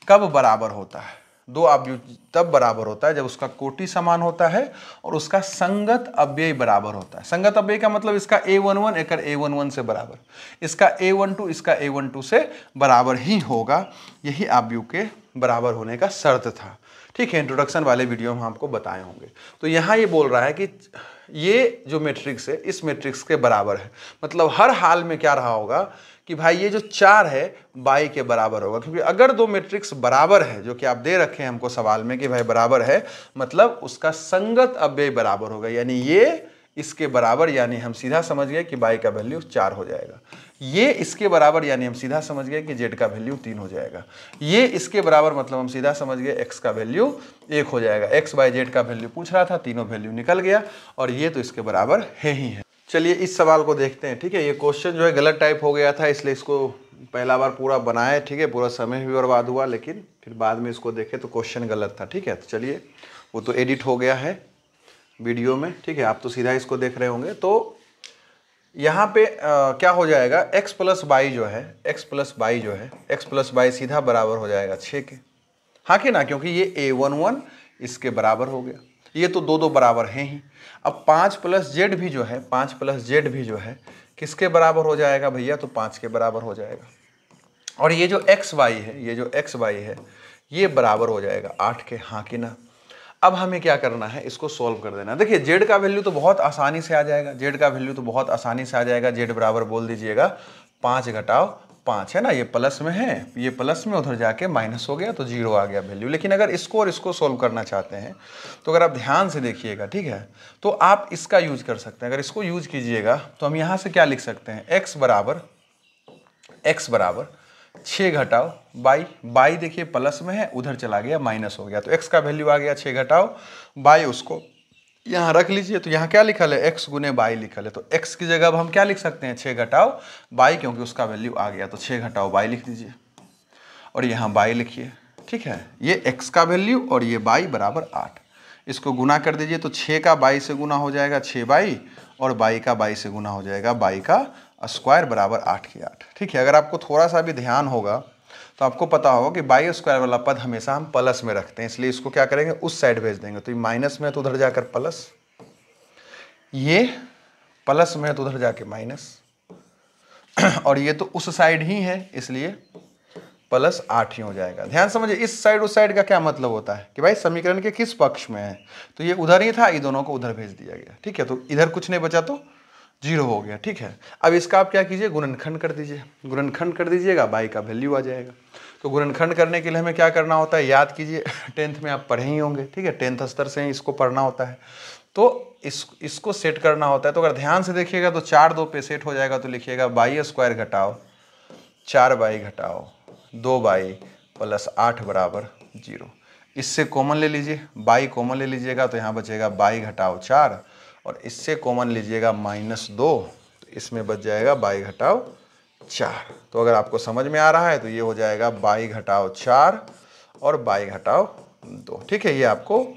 कब बराबर होता है। दो आव्यूह तब बराबर होता है जब उसका कोटि समान होता है और उसका संगत अव्यय बराबर होता है। संगत अव्यय का मतलब इसका A11 एकर A11 से बराबर, इसका A12 इसका A12 से बराबर ही होगा। यही आव्यूह के बराबर होने का शर्त था, ठीक है। इंट्रोडक्शन वाले वीडियो में हम आपको बताए होंगे। तो यहाँ ये बोल रहा है कि ये जो मैट्रिक्स है इस मैट्रिक्स के बराबर है, मतलब हर हाल में क्या रहा होगा कि भाई ये जो 4 है बाई के बराबर होगा। क्योंकि अगर दो मैट्रिक्स बराबर है, जो कि आप दे रखे हैं हमको सवाल में कि भाई बराबर है, मतलब उसका संगत अव्यय बराबर होगा, यानी ये इसके बराबर, यानी हम सीधा समझ गए कि बाई का वैल्यू 4 हो जाएगा। ये इसके बराबर, यानी हम सीधा समझ गए कि जेड का वैल्यू 3 हो जाएगा। ये इसके बराबर मतलब हम सीधा समझ गए एक्स का वैल्यू 1 हो जाएगा। एक्स बाई जेड का वैल्यू पूछ रहा था, तीनों वैल्यू निकल गया, और ये तो इसके बराबर है ही है। चलिए इस सवाल को देखते हैं, ठीक है। ये क्वेश्चन जो है गलत टाइप हो गया था, इसलिए इसको पहला बार पूरा बनाए, ठीक है। पूरा समय भी बर्बाद हुआ, लेकिन फिर बाद में इसको देखे तो क्वेश्चन गलत था, ठीक है। तो चलिए वो तो एडिट हो गया है वीडियो में, ठीक है। आप तो सीधा इसको देख रहे होंगे। तो यहाँ पे क्या हो जाएगा, x प्लस बाई जो है, x प्लस बाई सीधा बराबर हो जाएगा 6 के, हाँ कि ना, क्योंकि ये A11 इसके बराबर हो गया। ये तो दो बराबर हैं ही। अब 5 प्लस जेड भी जो है किसके बराबर हो जाएगा भैया, तो 5 के बराबर हो जाएगा। और ये जो एक्स वाई है, ये जो एक्स वाई है, ये बराबर हो जाएगा 8 के, हाँ कि ना। अब हमें क्या करना है, इसको सॉल्व कर देना। देखिए जेड का वैल्यू तो बहुत आसानी से आ जाएगा, जेड का वैल्यू तो बहुत आसानी से आ जाएगा। जेड बराबर बोल दीजिएगा 5 घटाओ 5, है ना, ये प्लस में है, ये प्लस में उधर जाके माइनस हो गया तो 0 आ गया वैल्यू। लेकिन अगर इसको और इसको सॉल्व करना चाहते हैं तो अगर आप ध्यान से देखिएगा, ठीक है, तो आप इसका यूज कर सकते हैं। अगर इसको यूज कीजिएगा तो हम यहाँ से क्या लिख सकते हैं, x बराबर 6 घटाओ बाई, बाई देखिए प्लस में है, उधर चला गया माइनस हो गया, तो x का वैल्यू आ गया 6 घटाओ बाई, उसको यहाँ रख लीजिए। तो यहाँ क्या लिखल है, x गुने बाई लिखल है, तो x की जगह अब हम क्या लिख सकते हैं, 6 घटाओ बाई, क्योंकि उसका वैल्यू आ गया तो 6 घटाओ बाई लिख दीजिए और यहाँ बाई लिखिए, ठीक है। ये x का वैल्यू और ये बाई बराबर 8, इसको गुना कर दीजिए तो 6 का बाई से गुना हो जाएगा 6 बाई, और बाई का बाई से गुना हो जाएगा बाई का स्क्वायर बराबर 8 की 8, ठीक है। अगर आपको थोड़ा सा भी ध्यान होगा तो आपको पता होगा कि बाई स्क्वायर वाला पद हमेशा हम प्लस में रखते हैं, इसलिए इसको क्या करेंगे, उस साइड भेज देंगे। तो ये माइनस में तो उधर जाकर प्लस, ये प्लस में तो उधर जाके माइनस, और ये तो उस साइड ही है इसलिए प्लस 8 ही हो जाएगा। ध्यान समझिए, इस साइड उस साइड का क्या मतलब होता है कि भाई समीकरण के किस पक्ष में है, तो ये उधर ही था, ये दोनों को उधर भेज दिया गया, ठीक है। तो इधर कुछ नहीं बचा तो 0 हो गया, ठीक है। अब इसका आप क्या कीजिए, गुणनखंड कर दीजिए, गुणनखंड कर दीजिएगा, बाई का वैल्यू आ जाएगा। तो गुणनखंड करने के लिए हमें क्या करना होता है, याद कीजिए 10th में आप पढ़े ही होंगे, ठीक है, 10th स्तर से ही इसको पढ़ना होता है। तो इसको सेट करना होता है। तो अगर ध्यान से देखिएगा तो 4 2 पे सेट हो जाएगा, तो लिखिएगा बाई स्क्वायर घटाओ 4 बाई घटाओ 2 बाई प्लस 8 बराबर 0। इससे कॉमन ले लीजिए, बाई कॉमन ले लीजिएगा तो यहाँ बचेगा बाई घटाओ 4, और इससे कॉमन लीजिएगा -2, तो इसमें बच जाएगा बाई घटाओ 4। तो अगर आपको समझ में आ रहा है तो ये हो जाएगा बाई घटाओ 4 और बाई घटाओ 2, ठीक है। ये आपको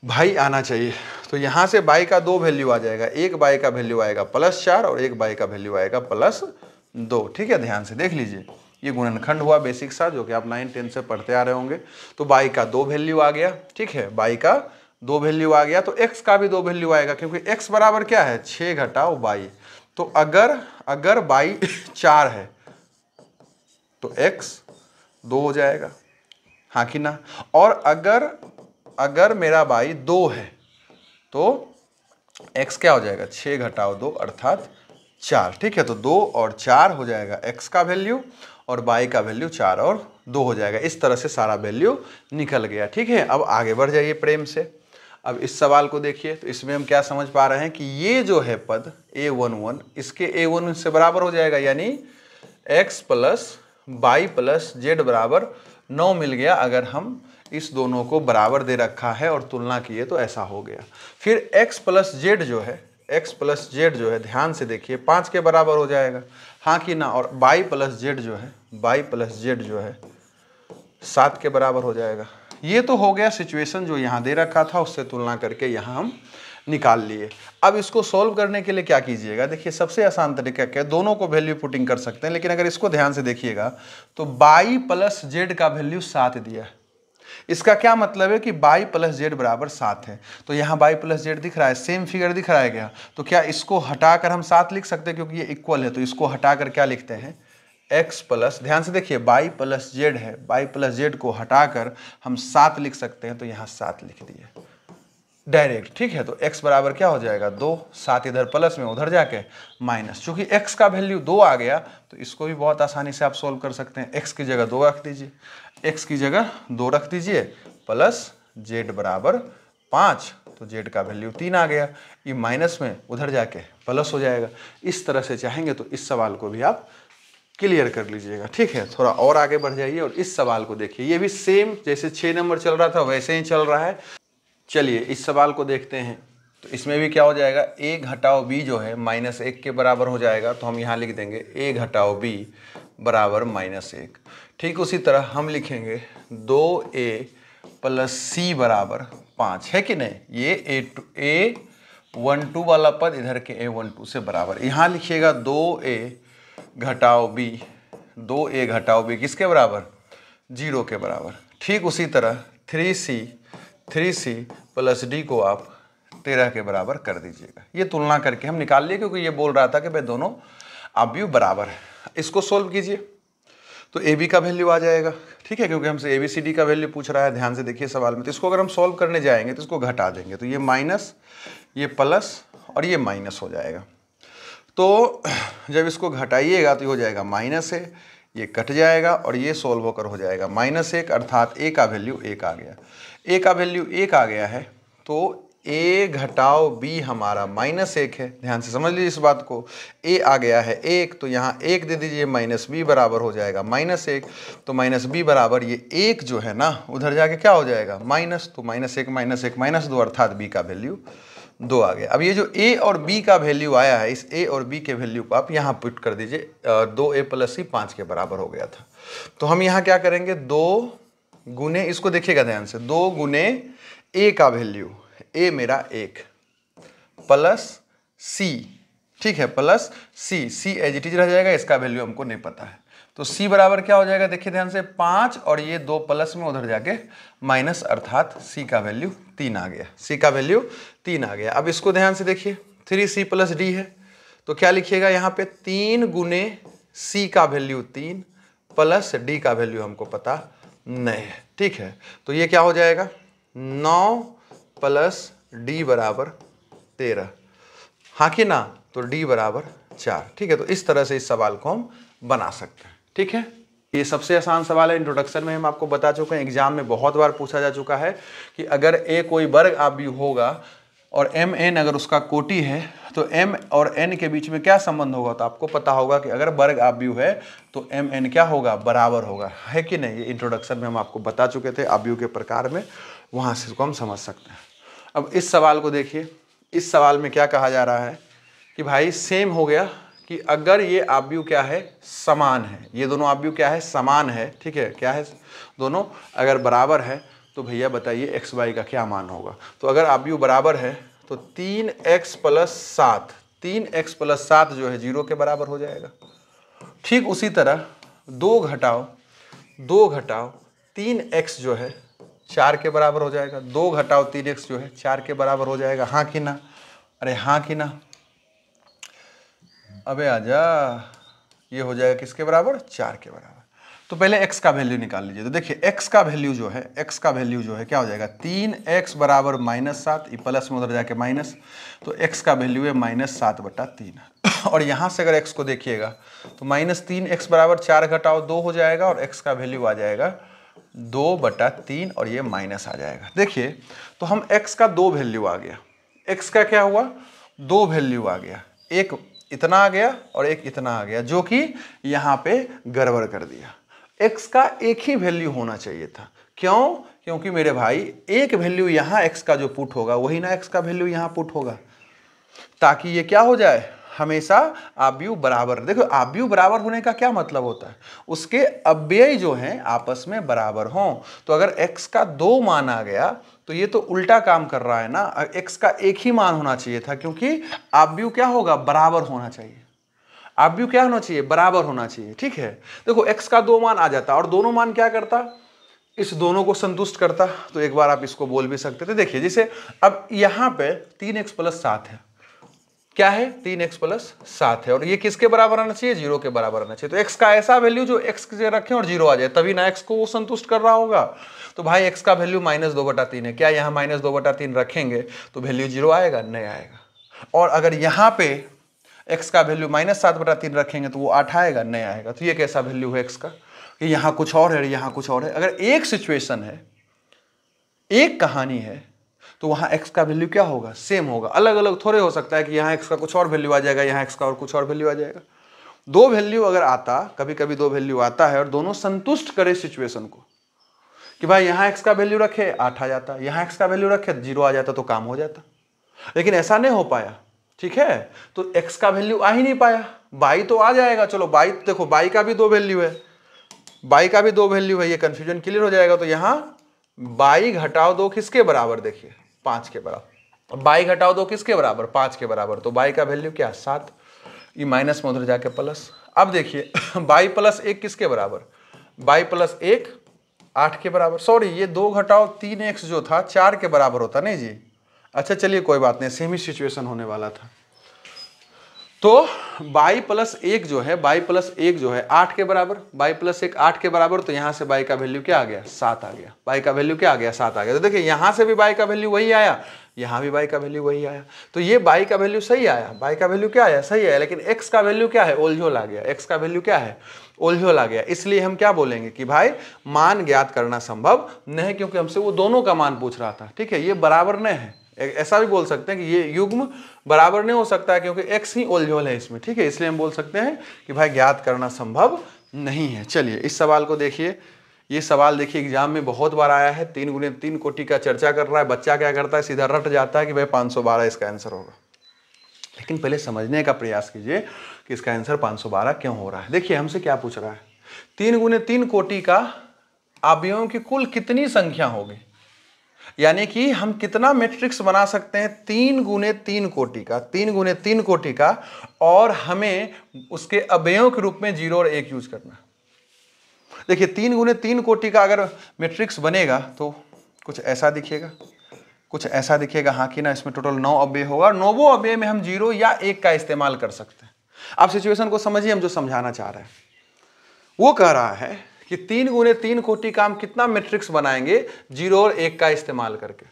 भाई आना चाहिए। तो यहाँ से बाई का 2 वैल्यू आ जाएगा, एक बाई का वैल्यू आएगा +4 और एक बाई का वैल्यू आएगा +2, ठीक है। ध्यान से देख लीजिए, ये गुणनखंड हुआ बेसिक सा, जो कि आप 9 10 से पढ़ते आ रहे होंगे। तो बाई का 2 वैल्यू आ गया, ठीक है, बाई का 2 वैल्यू आ गया, तो x का भी 2 वैल्यू आएगा, क्योंकि x बराबर क्या है, 6 घटाओ बाई। तो अगर बाई 4 है तो x 2 हो जाएगा, हाँ कि ना। और अगर मेरा बाई 2 है तो x क्या हो जाएगा, 6 घटाओ 2 अर्थात 4, ठीक है। तो 2 और 4 हो जाएगा x का वैल्यू, और बाई का वैल्यू 4 और 2 हो जाएगा। इस तरह से सारा वैल्यू निकल गया, ठीक है। अब आगे बढ़ जाइए प्रेम से। अब इस सवाल को देखिए, तो इसमें हम क्या समझ पा रहे हैं कि ये जो है पद a11 इसके a11 से बराबर हो जाएगा, यानी x plus by plus Z बराबर 9 मिल गया। अगर हम इस दोनों को बराबर दे रखा है और तुलना किए तो ऐसा हो गया। फिर x प्लस जेड जो है, ध्यान से देखिए 5 के बराबर हो जाएगा, हाँ कि ना। और बाई प्लस जेड जो है 7 के बराबर हो जाएगा। ये तो हो गया सिचुएशन जो यहाँ दे रखा था, उससे तुलना करके यहाँ हम निकाल लिए। अब इसको सॉल्व करने के लिए क्या कीजिएगा, देखिए सबसे आसान तरीका क्या है, दोनों को वैल्यू पुटिंग कर सकते हैं। लेकिन अगर इसको ध्यान से देखिएगा तो बाई प्लस जेड का वैल्यू 7 दिया है। इसका क्या मतलब है कि बाई प्लस जेड बराबर 7 है। तो यहाँ बाई प्लस जेड दिख रहा है, सेम फिगर दिख रहा है क्या, तो क्या इसको हटाकर हम 7 लिख सकते हैं, क्योंकि ये इक्वल है। तो इसको हटाकर क्या लिखते हैं, x प्लस, ध्यान से देखिए बाई प्लस जेड है, बाई प्लस जेड को हटाकर हम 7 लिख सकते हैं। तो यहाँ 7 लिख दिए डायरेक्ट, ठीक है। तो x बराबर क्या हो जाएगा, 2, 7 इधर प्लस में उधर जाके माइनस। चूंकि x का वैल्यू 2 आ गया तो इसको भी बहुत आसानी से आप सोल्व कर सकते हैं। x की जगह 2 रख दीजिए, x की जगह 2 रख दीजिए, प्लस जेड बराबर 5, तो जेड का वैल्यू 3 आ गया। ये माइनस में उधर जाके प्लस हो जाएगा। इस तरह से चाहेंगे तो इस सवाल को भी आप क्लियर कर लीजिएगा, ठीक है। थोड़ा और आगे बढ़ जाइए और इस सवाल को देखिए, ये भी सेम जैसे 6 नंबर चल रहा था वैसे ही चल रहा है। चलिए इस सवाल को देखते हैं। तो इसमें भी क्या हो जाएगा, a घटाओ b जो है -1 के बराबर हो जाएगा। तो हम यहाँ लिख देंगे a घटाओ b बराबर -1। ठीक उसी तरह हम लिखेंगे 2a प्लस c बराबर 5, है कि नहीं। ये a12 वाला पद इधर के a12 से बराबर। यहाँ लिखिएगा 2a घटाओ b, 2a घटाओ b किसके बराबर, 0 के बराबर। ठीक उसी तरह 3c प्लस d को आप 13 के बराबर कर दीजिएगा। ये तुलना करके हम निकाल लिए, क्योंकि ये बोल रहा था कि भाई दोनों अवयव बराबर है। इसको सोल्व कीजिए। तो ए बी का वैल्यू आ जाएगा, ठीक है, क्योंकि हमसे ए बी सी डी का वैल्यू पूछ रहा है। ध्यान से देखिए सवाल में, तो इसको अगर हम सॉल्व करने जाएंगे तो इसको घटा देंगे, तो ये माइनस, ये प्लस और ये माइनस हो जाएगा। तो जब इसको घटाइएगा तो ये हो जाएगा माइनस है, ये कट जाएगा और ये सोल्व होकर हो जाएगा -1, अर्थात ए का वैल्यू 1 आ गया। ए का वैल्यू 1 आ गया है तो a घटाओ b हमारा -1 है। ध्यान से समझ लीजिए इस बात को, a आ गया है 1, तो यहाँ 1 दे दीजिए, -b बराबर हो जाएगा -1, तो -b बराबर ये 1 जो है ना उधर जाके क्या हो जाएगा माइनस, तो -1 -1 -2 अर्थात b का वैल्यू 2 आ गया। अब ये जो a और b का वैल्यू आया है, इस a और b के वैल्यू को आप यहाँ पुट कर दीजिए, 2a + c 5 के बराबर हो गया था। तो हम यहाँ क्या करेंगे, 2 गुने, इसको देखिएगा ध्यान से, 2 गुने a का वैल्यू, a मेरा 1 प्लस c, ठीक है, plus c as it is रह जाएगा, इसका वैल्यू हमको नहीं पता है। तो c बराबर क्या हो जाएगा, देखिए ध्यान से 5 और ये 2 प्लस में उधर जाके माइनस, अर्थात c का वैल्यू 3 आ गया, c का वैल्यू 3 आ गया। अब इसको ध्यान से देखिए, 3c + d है, तो क्या लिखिएगा यहाँ पे, 3 गुने c का वैल्यू 3 प्लस d का वैल्यू हमको पता नहीं है, ठीक है। तो ये क्या हो जाएगा, 9 प्लस d बराबर 13, हाँ कि ना, तो d बराबर 4, ठीक है। तो इस तरह से इस सवाल को हम बना सकते हैं, ठीक है। ये सबसे आसान सवाल है, इंट्रोडक्शन में हम आपको बता चुके हैं, एग्जाम में बहुत बार पूछा जा चुका है कि अगर a कोई वर्ग आव्यूह होगा और mn अगर उसका कोटि है तो m और n के बीच में क्या संबंध होगा, तो आपको पता होगा कि अगर वर्ग आव्यूह है तो mn क्या होगा, बराबर होगा, है कि नहीं। ये इंट्रोडक्शन में हम आपको बता चुके थे आव्यूह के प्रकार में, वहाँ से इसको हम समझ सकते हैं। अब इस सवाल को देखिए, इस सवाल में क्या कहा जा रहा है कि भाई सेम हो गया कि अगर ये आव्यूह क्या है, समान है, ये दोनों आव्यूह क्या है, समान है, ठीक है, क्या है, दोनों अगर बराबर है तो भैया बताइए x y का क्या मान होगा। तो अगर आव्यूह बराबर है तो 3x + 7, 3x + 7 जो है 0 के बराबर हो जाएगा। ठीक उसी तरह 2 घटाओ 3x जो है 4 के बराबर हो जाएगा, 2 घटाओ 3x जो है 4 के बराबर हो जाएगा, हाँ कि ना, अरे हाँ कि ना, अबे आजा, ये हो जाएगा किसके बराबर, 4 के बराबर। तो पहले x का वैल्यू निकाल लीजिए, तो देखिए x का वैल्यू जो है क्या हो जाएगा, 3x बराबर -7, ये प्लस में उधर जाके माइनस, तो x का वैल्यू है -7/3 और यहाँ से अगर x को देखिएगा तो -3x बराबर 4 घटाओ 2 हो जाएगा और x का वैल्यू आ जाएगा 2/3 और ये माइनस आ जाएगा। देखिए तो हम x का 2 वैल्यू आ गया, x का क्या हुआ, 2 वैल्यू आ गया, एक इतना आ गया और एक इतना आ गया, जो कि यहाँ पे गड़बड़ कर दिया। x का एक ही वैल्यू होना चाहिए था, क्यों, क्योंकि मेरे भाई एक वैल्यू यहाँ x का जो पुट होगा वही ना x का वैल्यू यहाँ पुट होगा, ताकि ये क्या हो जाए, हमेशा आव्यूह बराबर। देखो आव्यूह बराबर होने का क्या मतलब होता है, उसके अव्यय जो हैं आपस में बराबर हों। तो अगर x का 2 मान आ गया तो ये तो उल्टा काम कर रहा है ना, x का एक ही मान होना चाहिए था, क्योंकि आव्यूह क्या होगा, बराबर होना चाहिए, आव्यूह क्या होना चाहिए, बराबर होना चाहिए, ठीक है। देखो x का 2 मान आ जाता और दोनों मान क्या करता, इस दोनों को संतुष्ट करता, तो एक बार आप इसको बोल भी सकते थे। देखिए जैसे अब यहाँ पे 3x + 7 है, क्या है, 3x + 7 है और ये किसके बराबर आना चाहिए, 0 के बराबर आना चाहिए। तो x का ऐसा वैल्यू जो x के रखें और 0 आ जाए, तभी ना x को वो संतुष्ट कर रहा होगा। तो भाई x का वैल्यू -2/3 है, क्या यहाँ -2/3 रखेंगे तो वैल्यू 0 आएगा, नहीं आएगा। और अगर यहाँ पे x का वैल्यू -7/3 रखेंगे तो वो 8 आएगा, नहीं आएगा। तो ये कैसा वैल्यू है x का, कि यहाँ कुछ और है, यहाँ कुछ और है। अगर एक सिचुएशन है, एक कहानी है, तो वहाँ x का वैल्यू क्या होगा, सेम होगा, अलग अलग थोड़े हो सकता है कि यहाँ x का कुछ और वैल्यू आ जाएगा, यहाँ x का और कुछ और वैल्यू आ जाएगा। 2 वैल्यू अगर आता, कभी कभी 2 वैल्यू आता है और दोनों संतुष्ट करे सिचुएशन को, कि भाई यहाँ x का वैल्यू रखे 8 आ जाता, यहाँ x का वैल्यू रखे 0 आ जाता, तो काम हो जाता। लेकिन ऐसा नहीं हो पाया, ठीक है, तो x का वैल्यू आ ही नहीं पाया, y तो आ जाएगा, चलो y देखो, y का भी 2 वैल्यू है, y का भी 2 वैल्यू है, ये कंफ्यूजन क्लियर हो जाएगा। तो यहाँ y घटाओ 2 किसके बराबर, देखिए 5 के बराबर, y घटाओ 2 किसके बराबर, 5 के बराबर, तो y का वैल्यू क्या, 7, ये माइनस में उधर जाके प्लस। अब देखिए y + 1 किसके बराबर, y + 1 8 के बराबर, सॉरी ये 2 घटाओ 3x जो था 4 के बराबर होता, नहीं जी, अच्छा चलिए कोई बात नहीं, सेम ही सिचुएशन होने वाला था। तो बाई प्लस एक जो है, बाई प्लस एक जो है 8 के बराबर, बाई प्लस एक 8 के बराबर, तो यहां से बाई का वैल्यू क्या आ गया, 7 आ गया। बाई का वैल्यू क्या आ गया, 7 आ गया। तो देखिए यहां से भी बाई का वैल्यू वही आया, यहां भी बाई का वैल्यू वही आया। तो ये बाई का वैल्यू सही आया, बाई का वैल्यू क्या आया, सही आया। लेकिन एक्स का वैल्यू क्या है, ओलझोल आ गया। एक्स का वैल्यू क्या है, ओलझोल आ गया। इसलिए हम क्या बोलेंगे कि भाई मान ज्ञात करना संभव नहीं, क्योंकि हमसे वो दोनों का मान पूछ रहा था। ठीक है, ये बराबर नहीं है। ऐसा भी बोल सकते हैं कि ये युग्म बराबर नहीं हो सकता है, क्योंकि x ही ओलझोल है इसमें। ठीक है, इसलिए हम बोल सकते हैं कि भाई ज्ञात करना संभव नहीं है। चलिए इस सवाल को देखिए। ये सवाल देखिए एग्जाम में बहुत बार आया है। 3 गुणे 3 कोटि का चर्चा कर रहा है। बच्चा क्या करता है, सीधा रट जाता है कि भाई 512 इसका आंसर होगा। लेकिन पहले समझने का प्रयास कीजिए कि इसका आंसर 512 क्यों हो रहा है। देखिए हमसे क्या पूछ रहा है, 3 गुणे 3 कोटि का अवयवों की कुल कितनी संख्या होगी, यानी कि हम कितना मैट्रिक्स बना सकते हैं 3 गुणे 3 कोटि का, 3 गुणे 3 कोटि का, और हमें उसके अवयवों के रूप में 0 और 1 यूज करना। देखिए 3 गुणे 3 कोटि का अगर मैट्रिक्स बनेगा तो कुछ ऐसा दिखेगा, कुछ ऐसा दिखेगा। हाँ कि ना, इसमें टोटल 9 अवयव होगा। 9 अवयव में हम 0 या 1 का इस्तेमाल कर सकते हैं। आप सिचुएशन को समझिए, हम जो समझाना चाह रहे हैं वो कह रहा है कि 3 गुणे 3 कोटि का हम कितना मैट्रिक्स बनाएंगे 0 और 1 का इस्तेमाल करके।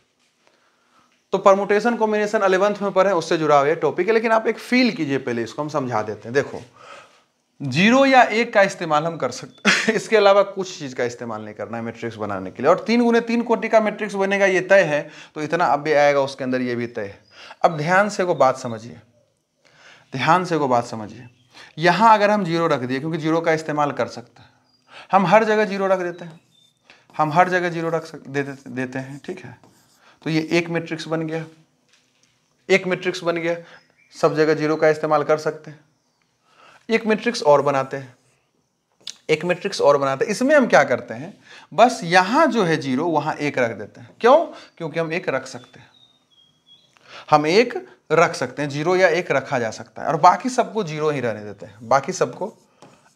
तो परमुटेशन कॉम्बिनेशन 11th में पढ़े, उससे जुड़ा हुआ ये टॉपिक है। लेकिन आप एक फील कीजिए, पहले इसको हम समझा देते हैं। देखो 0 या 1 का इस्तेमाल हम कर सकते हैं, इसके अलावा कुछ चीज का इस्तेमाल नहीं करना है मैट्रिक्स बनाने के लिए। और 3 गुणे 3 कोटि का मैट्रिक्स बनेगा, ये तय है। तो इतना अव्यय आएगा उसके अंदर, ये भी तय है। अब ध्यान से को बात समझिए, ध्यान से को बात समझिए। यहां अगर हम 0 रख दिए, क्योंकि 0 का इस्तेमाल कर सकते हैं, हम हर जगह 0 रख देते हैं, हम हर जगह 0 रख देते हैं। ठीक है, तो ये एक मैट्रिक्स बन गया, एक मैट्रिक्स बन गया। सब जगह 0 का इस्तेमाल कर सकते हैं। एक मैट्रिक्स और बनाते हैं, एक मैट्रिक्स और बनाते हैं। इसमें हम क्या करते हैं, बस यहां जो है 0 वहां 1 रख देते हैं। क्यों, क्योंकि हम 1 रख सकते हैं, हम 1 रख सकते हैं। 0 या 1 रखा जा सकता है, और बाकी सबको 0 ही रहने देते हैं, बाकी सबको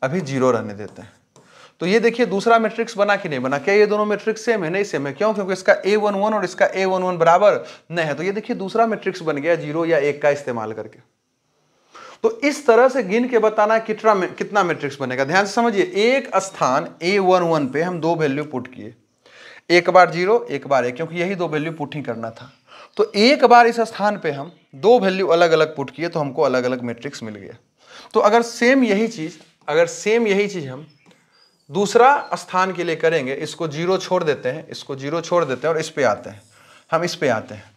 अभी 0 रहने देते हैं। तो ये देखिए दूसरा मैट्रिक्स बना कि नहीं बना, क्या ये दोनों मैट्रिक्स सेम है, नहीं सेम है। क्यों, क्योंकि इसका A11 और इसका A11 बराबर नहीं है। तो ये देखिए दूसरा मैट्रिक्स बन गया 0 या 1 का इस्तेमाल करके। तो इस तरह से गिन के बताना कितना मैट्रिक्स बनेगा। ध्यान से समझिए, एक स्थान A11 पे हम 2 वैल्यू पुट किए, एक बार 0 एक बार 1, क्योंकि यही 2 वैल्यू पुट ही करना था। तो एक बार इस स्थान पे हम 2 वैल्यू अलग अलग पुट किए, तो हमको अलग अलग मैट्रिक्स मिल गया। तो अगर सेम यही चीज हम दूसरा स्थान के लिए करेंगे, इसको 0 छोड़ देते हैं, इसको 0 छोड़ देते हैं और इस पे आते हैं, हम इस पे आते हैं।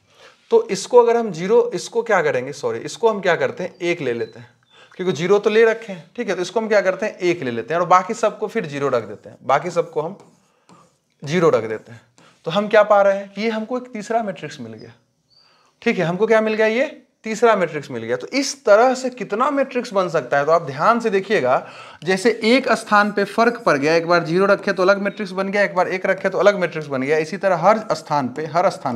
तो इसको अगर हम 0, इसको क्या करेंगे, सॉरी, इसको हम क्या करते हैं 1 ले लेते हैं, क्योंकि 0 तो ले रखे हैं। ठीक है, तो इसको हम क्या करते हैं 1 ले लेते हैं, और बाकी सबको फिर 0 रख देते हैं, बाकी सबको हम 0 रख देते हैं। तो हम क्या पा रहे हैं कि ये हमको एक तीसरा मैट्रिक्स मिल गया। ठीक है, हमको क्या मिल गया, ये तीसरा मैट्रिक्स मिल गया। तो इस तरह से कितना मैट्रिक्स बन सकता है, तो आप ध्यान से देखिएगा। जैसे एक स्थान पे फर्क पड़ गया, एक बार 0 रखे तो अलग मैट्रिक्स बन गया, एक बार 1 रखे तो अलग मैट्रिक्स बन गया। इसी तरह हर स्थान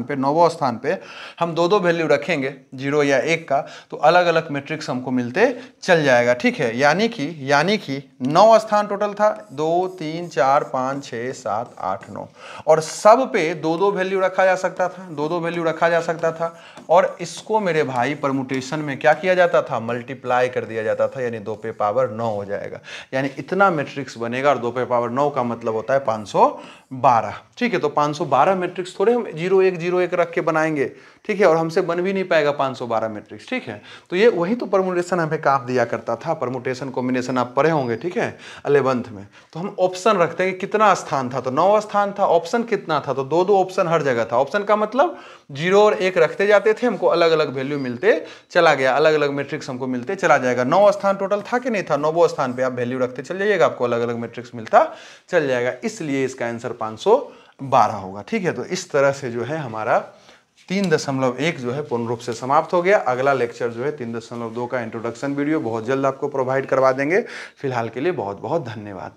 पे 9वां स्थान पे हम 2 वैल्यू रखेंगे 0 या 1 का, तो अलग अलग मैट्रिक्स हमको मिलते चल जाएगा। ठीक है, यानी कि 9 स्थान टोटल था, 2 3 4 5 6 7 8 9, और सब पे 2 वैल्यू रखा जा सकता था, 2 वैल्यू रखा जा सकता था। और इसको मेरे भाई परमुटेशन में क्या किया जाता था, मल्टीप्लाई कर दिया जाता था, यानी 2 पे पावर 9 हो जाएगा। यानी इतना मैट्रिक्स बनेगा, और 2 पे पावर 9 का मतलब होता है 512। ठीक है, तो 512 मैट्रिक्स थोड़े हम 0 1 रख के बनाएंगे। ठीक है, और हमसे बन भी नहीं पाएगा 512 मैट्रिक्स। ठीक है, तो ये वही तो परमुटेशन हमें काम दिया करता था। परमुटेशन कॉम्बिनेशन आप पढ़े होंगे, ठीक है, 11th में। तो हम ऑप्शन रखते हैं कि कितना स्थान था, तो 9 स्थान था, ऑप्शन कितना था, तो 2 ऑप्शन हर जगह था। ऑप्शन का मतलब 0 और 1 रखते जाते थे, हमको अलग अलग वैल्यू मिलते चला गया, अलग अलग मैट्रिक्स हमको मिलते चला जाएगा। 9 स्थान टोटल था कि नहीं था, 9वें स्थान पे आप वैल्यू रखते चल जाइएगा, आपको अलग अलग मैट्रिक्स मिलता चल जाएगा। इसलिए इसका आंसर 512 होगा। ठीक है, तो इस तरह से जो है हमारा 3.1 जो है पूर्ण रूप से समाप्त हो गया। अगला लेक्चर जो है 3.2 का इंट्रोडक्शन वीडियो बहुत जल्द आपको प्रोवाइड करवा देंगे। फिलहाल के लिए बहुत बहुत धन्यवाद।